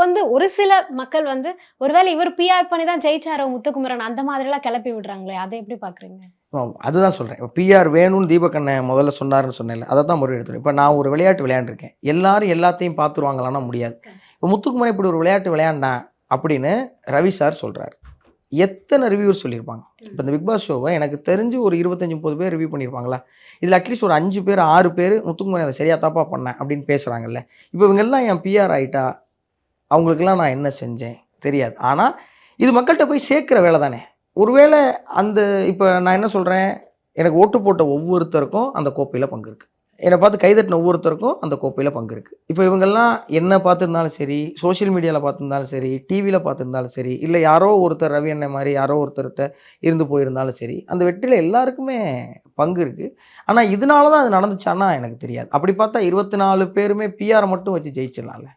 வந்து ஒரு சில மக்கள் வந்து, ஒருவேளை இவர் பிஆர் பண்ணி தான் ஜெயிச்சாரோ முத்துக்குமரன் அந்த மாதிரிலாம் கிளப்பி விடுறாங்களே! அத எப்படி பார்க்குறீங்க? அதுதான் சொல்றேன். இப்ப பிஆர் வேணும்னு தீபக் அண்ணன் முதல்ல சொன்னாருன்னு சொன்னேன்ல. அத தான் முறியடித்தேன். இப்ப நான் ஒரு விளையாட்டு விளையாண்டுருக்கேன். எல்லாரும் எல்லாத்தையும் பார்த்துருவாங்களான்னா முடியாது. இப்ப முத்துக்குமரன் இப்படி ஒரு விளையாட்டு விளையாண்டான் அப்படின்னு ரவி சார் சொல்றாரு. எத்தன ரிவ்யூவர் சொல்லியிருப்பாங்க. இப்ப இந்த பிக் பாஸ் ஷோவ எனக்கு தெரிஞ்சு ஒரு 25, 30 பேர் ரிவ்யூ பண்ணியிருப்பாங்களா? இதுல அட்லீஸ்ட் ஒரு 5 பேர், 6 பேரு முத்துக்குமரன் அத சரியா தாப்பா பண்ணேன் அப்படின்னு பேசுறாங்கல்ல. இப்ப இவங்கெல்லாம் என் பிஆர் ஆயிட்டா, அவங்களுக்கெல்லாம் நான் என்ன செஞ்சேன்? தெரியாது. ஆனா, இது மக்கள்ட்ட போய் சேர்க்கிற வேல தானே. ஒருவேள அந்த இப்ப நான் என்ன சொல்றேன், எனக்கு ஓட்டு போட்ட ஒவ்வொருத்தருக்கும் அந்த கோப்பையில பங்கு இருக்கு. என்ன பார்த்து கைதட்டின ஒவ்வொருத்தருக்கும் அந்த கோப்பையில பங்கு இருக்கு. இப்ப இவங்கெல்லாம் என்ன பார்த்திருந்தாலும் சரி, சோசியல் மீடியால பார்த்திருந்தாலும் சரி, டிவில பார்த்திருந்தாலும் சரி, இல்ல யாரோ ஒருத்தர் ரவி அண்ணன் மாரி யாரோ ஒருத்தர்ட்ட இருந்து போயிருந்தாலும் சரி, அந்த வெற்றியில எல்லாருக்குமே பங்கு இருக்கு. ஆனா, இதனால தான் அது நடந்துச்சான்னா எனக்கு தெரியாது. அப்படி பார்த்தா 24 பேருமே பிஆர மட்டும் வச்சு ஜெயிச்சிடலாம்ல.